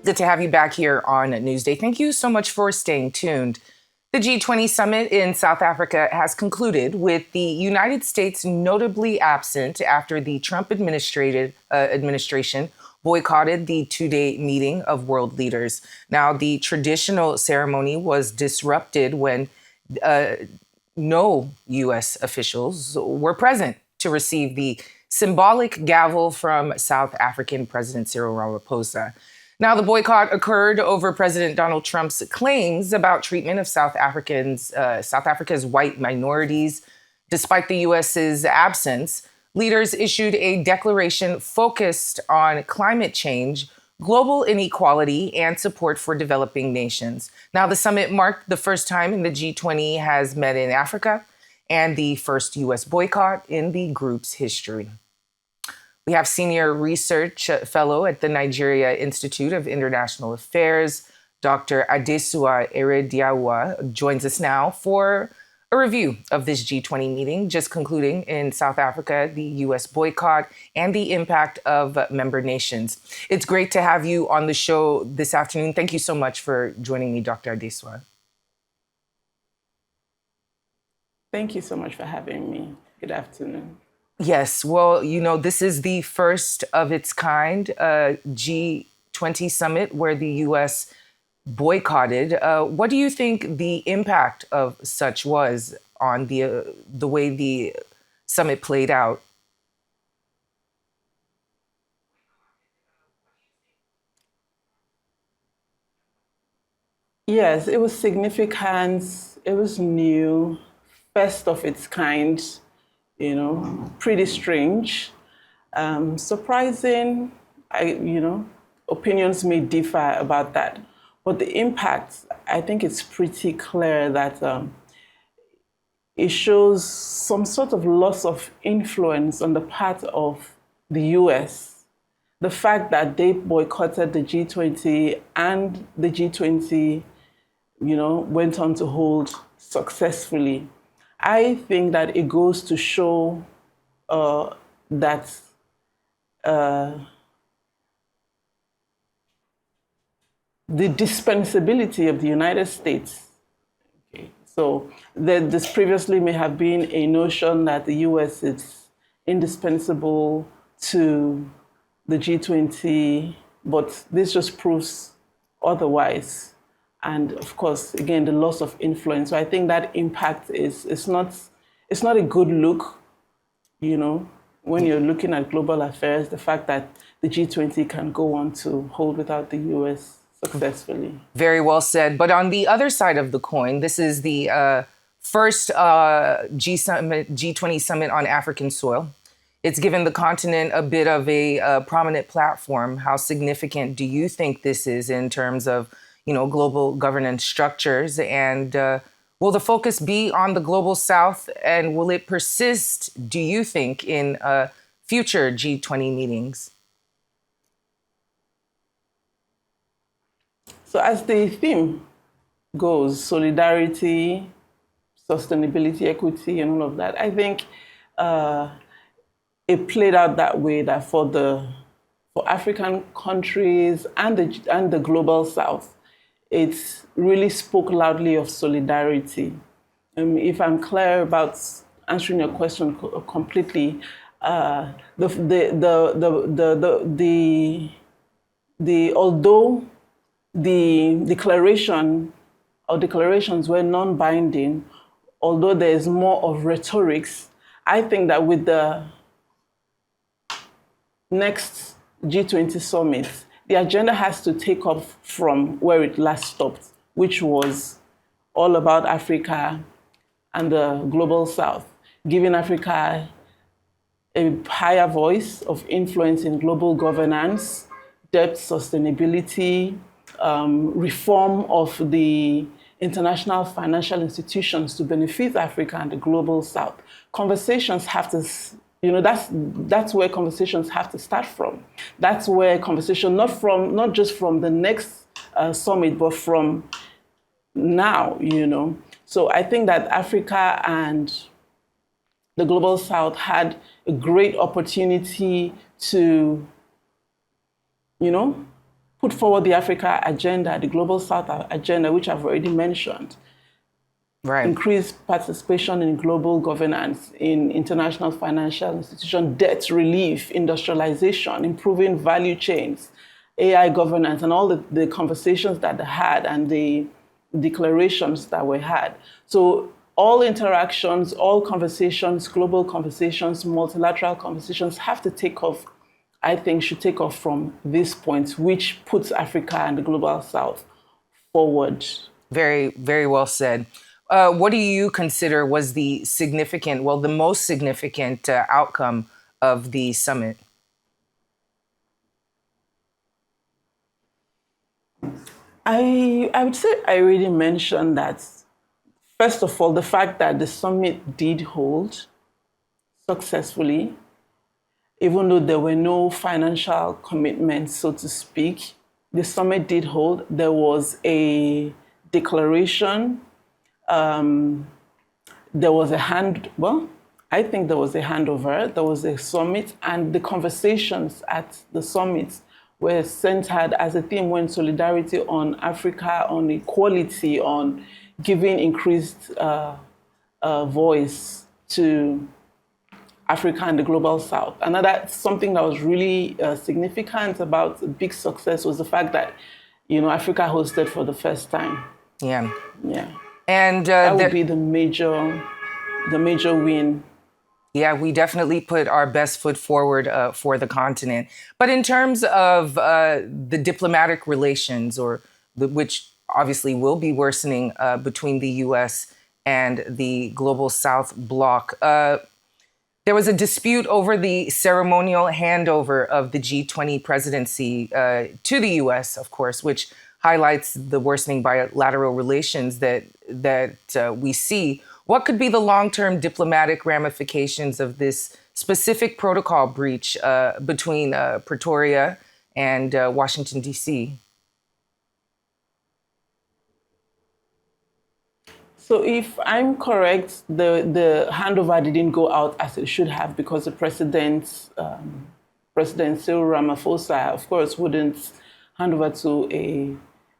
Good to have you back here on Newsday. Thank you so much for staying tuned. The G20 summit in South Africa has concluded with the United States notably absent after the Trump administration boycotted the two-day meeting of world leaders. Now, the traditional ceremony was disrupted when no U.S. officials were present to receive the symbolic gavel from South African President Cyril Ramaphosa. Now, the boycott occurred over President Donald Trump's claims about treatment of South Africa's white minorities. Despite the U.S.'s absence, leaders issued a declaration focused on climate change, global inequality, and support for developing nations. Now, the summit marked the first time the G20 has met in Africa and the first U.S. boycott in the group's history. We have senior research fellow at the Nigeria Institute of International Affairs, Dr. Adesuwa Erediauwa, joins us now for a review of this G20 meeting, just concluding in South Africa, the U.S. boycott, and the impact of member nations. It's great to have you on the show this afternoon. Thank you so much for joining me, Dr. Adesuwa. Thank you so much for having me. Good afternoon. Yes, well, you know, this is the first of its kind G20 summit where the U.S. boycotted. What do you think the impact of such was on the way the summit played out? Yes, it was significant. It was new, first of its kind. Pretty strange, surprising. Opinions may differ about that. But the impact, I think it's pretty clear that it shows some sort of loss of influence on the part of the US. The fact that they boycotted the G20 and the G20, went on to hold successfully. I think that it goes to show that the dispensability of the United States. Okay. So this previously may have been a notion that the US is indispensable to the G20, but this just proves otherwise. And of course, again, the loss of influence. So I think that impact it's not a good look, when you're looking at global affairs, the fact that the G20 can go on to hold without the US successfully. Very well said. But on the other side of the coin, this is the first G20 summit on African soil. It's given the continent a bit of a prominent platform. How significant do you think this is in terms of global governance structures? And will the focus be on the global South? And will it persist, do you think, in future G20 meetings? So as the theme goes, solidarity, sustainability, equity, and all of that, I think it played out that way, that for African countries and the global South, it really spoke loudly of solidarity. If I'm clear about answering your question completely, although the declaration or declarations were non-binding, although there is more of rhetorics, I think that with the next G20 summit, the agenda has to take off from where it last stopped, which was all about Africa and the global South, giving Africa a higher voice of influence in global governance, debt sustainability, reform of the international financial institutions to benefit Africa and the global South. Conversations have to, that's where conversations have to start from. That's where conversation, not just from the next summit, but from now, So I think that Africa and the global South had a great opportunity to, put forward the Africa agenda, the Global South agenda, which I've already mentioned. Right. Increase participation in global governance, in international financial institutions, debt relief, industrialization, improving value chains, AI governance, and all the conversations that they had and the declarations that were had. So all interactions, all conversations, global conversations, multilateral conversations have to take off, I think, should take off from this point, which puts Africa and the Global South forward. Very, very well said. What do you consider was the most significant outcome of the summit? I would say I already mentioned that, first of all, the fact that the summit did hold successfully, even though there were no financial commitments, so to speak, the summit did hold. There was a declaration. There was I think there was a handover, there was a summit, and the conversations at the summit were centered as a theme when solidarity on Africa, on equality, on giving increased voice to Africa and the Global South. And that's something that was really significant about the big success was the fact that, Africa hosted for the first time. Yeah. Yeah. And that would be the major win. Yeah, we definitely put our best foot forward for the continent. But in terms of the diplomatic relations, which obviously will be worsening between the U.S. and the Global South bloc, there was a dispute over the ceremonial handover of the G20 presidency to the U.S., of course, which highlights the worsening bilateral relations that we see. What could be the long-term diplomatic ramifications of this specific protocol breach between Pretoria and Washington, D.C.? So if I'm correct, the handover didn't go out as it should have because the President Cyril Ramaphosa, of course, wouldn't hand over to a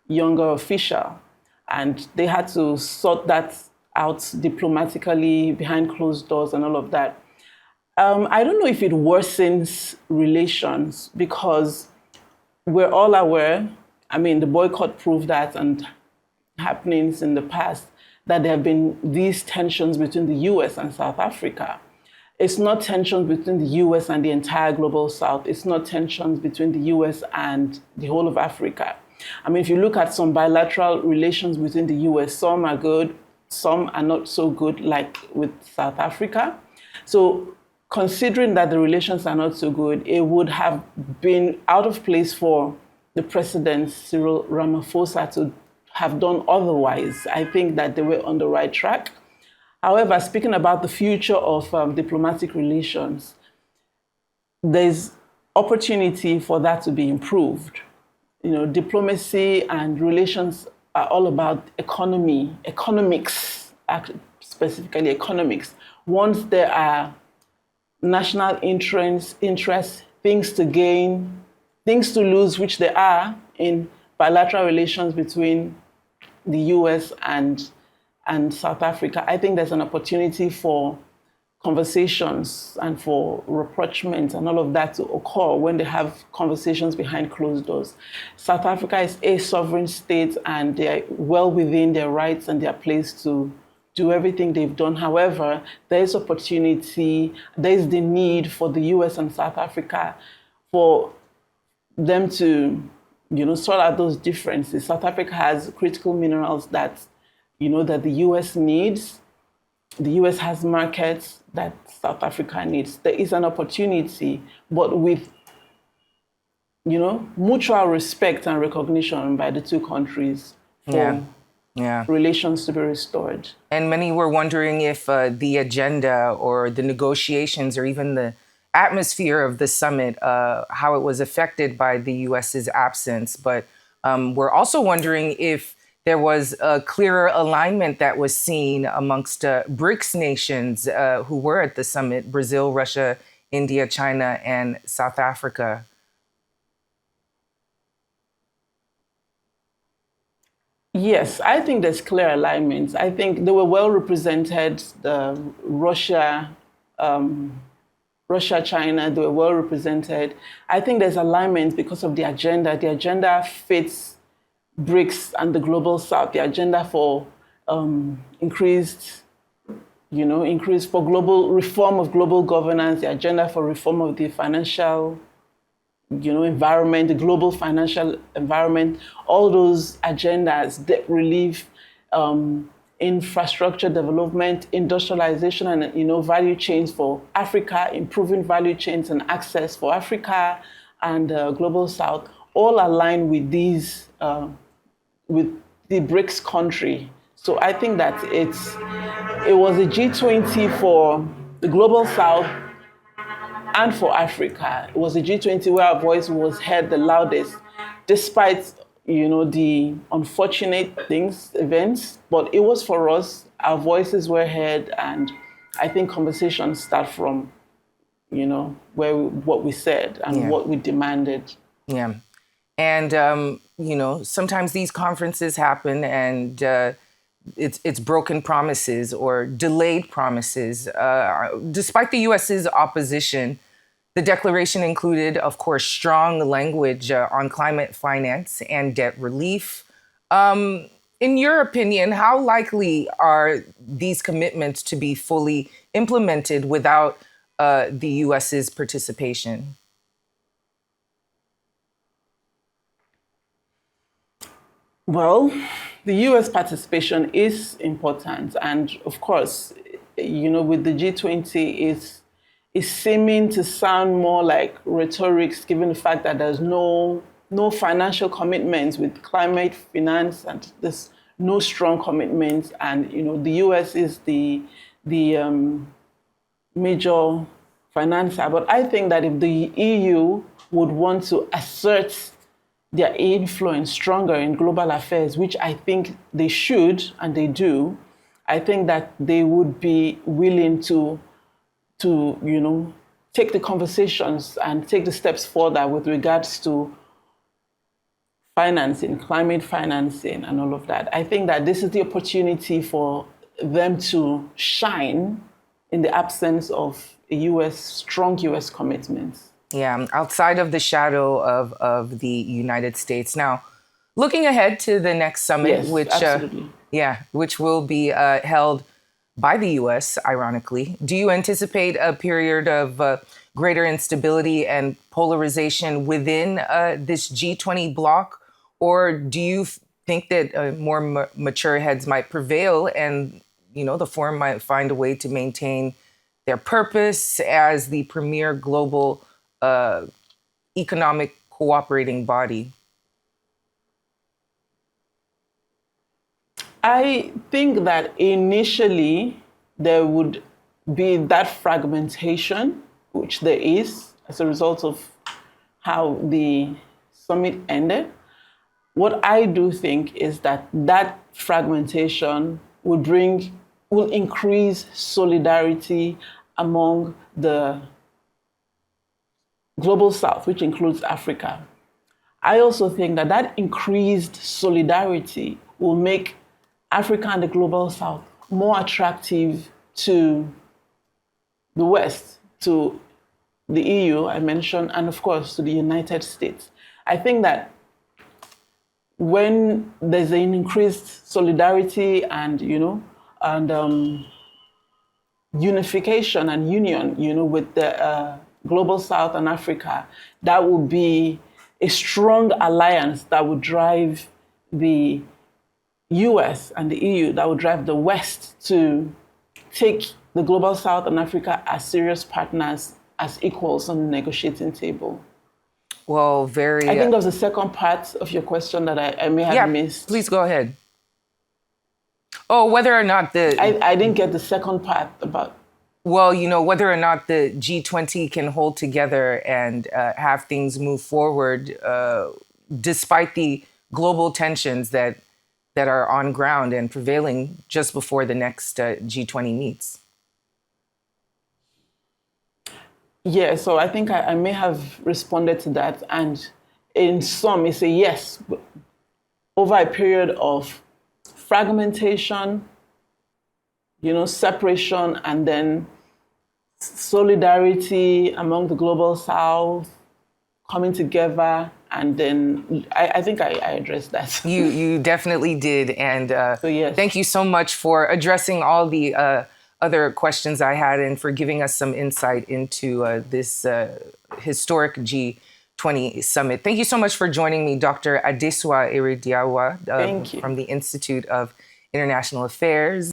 younger official. And they had to sort that out diplomatically behind closed doors and all of that. I don't know if it worsens relations because we're all aware, the boycott proved that and happenings in the past, that there have been these tensions between the US and South Africa. It's not tensions between the US and the entire Global South. It's not tensions between the US and the whole of Africa. If you look at some bilateral relations between the US, some are good, some are not so good, like with South Africa. So considering that the relations are not so good, it would have been out of place for the President Cyril Ramaphosa to have done otherwise. I think that they were on the right track. However, speaking about the future of diplomatic relations, there's opportunity for that to be improved. Diplomacy and relations are all about economics, specifically economics. Once there are national interests, things to gain, things to lose, which there are in bilateral relations between the US and South Africa, I think there's an opportunity for conversations and for rapprochement and all of that to occur when they have conversations behind closed doors. South Africa is a sovereign state and they are well within their rights and their place to do everything they've done. However, there is opportunity, there is the need for the US and South Africa for them to, sort out those differences. South Africa has critical minerals that, that the US needs. The US has markets that South Africa needs. There is an opportunity, but with, mutual respect and recognition by the two countries for relations to be restored. And many were wondering if the agenda or the negotiations or even the atmosphere of the summit, how it was affected by the US's absence. But we're also wondering if there was a clearer alignment that was seen amongst BRICS nations who were at the summit: Brazil, Russia, India, China, and South Africa. Yes, I think there's clear alignments. I think they were well represented. The Russia, China, they were well represented. I think there's alignment because of the agenda. The agenda fits BRICS and the global south. The agenda for increased for global reform of global governance, the agenda for reform of the financial environment, the global financial environment, all those agendas, debt relief, infrastructure development, industrialization, and value chains for Africa, improving value chains and access for Africa and global South, all align with these with the BRICS country. So I think that it was a G20 for the global South and for Africa. It was a G20 where our voice was heard the loudest, despite the unfortunate events. But it was for us. Our voices were heard, and I think conversations start from what we said and what we demanded. Yeah, and sometimes these conferences happen, and it's broken promises or delayed promises. Despite the U.S.'s opposition, the declaration included, of course, strong language on climate finance and debt relief. In your opinion, how likely are these commitments to be fully implemented without the U.S.'s participation? Well, the U.S. participation is important, and of course, with the G20, it's seeming to sound more like rhetorics, given the fact that there's no financial commitments with climate finance, and there's no strong commitments, and the U.S. is the major financer. But I think that if the EU would want to assert their influence stronger in global affairs, which I think they should and they do, I think that they would be willing to take the conversations and take the steps further with regards to financing, climate financing, and all of that. I think that this is the opportunity for them to shine in the absence of strong U.S. commitments. Yeah, outside of the shadow of the United States. Now, looking ahead to the next summit, which will be held by the U.S., ironically, do you anticipate a period of greater instability and polarization within this G20 bloc? Or do you think that more mature heads might prevail and, the forum might find a way to maintain their purpose as the premier global economic cooperating body? I think that initially there would be that fragmentation, which there is as a result of how the summit ended. What I do think is that fragmentation will increase solidarity among the global South, which includes Africa. I also think that increased solidarity will make Africa and the global South more attractive to the West, to the EU, I mentioned, and of course to the United States. I think that when there's an increased solidarity and unification and union, with the global South and Africa, that will be a strong alliance that would drive the US and the EU, that would drive the West to take the global South and Africa as serious partners, as equals on the negotiating table. Well, I think there was a second part of your question that I may have missed. Please go ahead. Oh, whether or not I didn't get the second part about... Well, whether or not the G20 can hold together and have things move forward despite the global tensions that are on ground and prevailing just before the next G20 meets. Yeah, so I think I may have responded to that. And in sum, it's a yes. Over a period of fragmentation, separation, and then solidarity among the global South, coming together, and then I think I addressed that. You definitely did, and yes. Thank you so much for addressing all the other questions I had and for giving us some insight into this historic G20 summit. Thank you so much for joining me, Dr. Adesuwa Erediauwa from the Institute of International Affairs.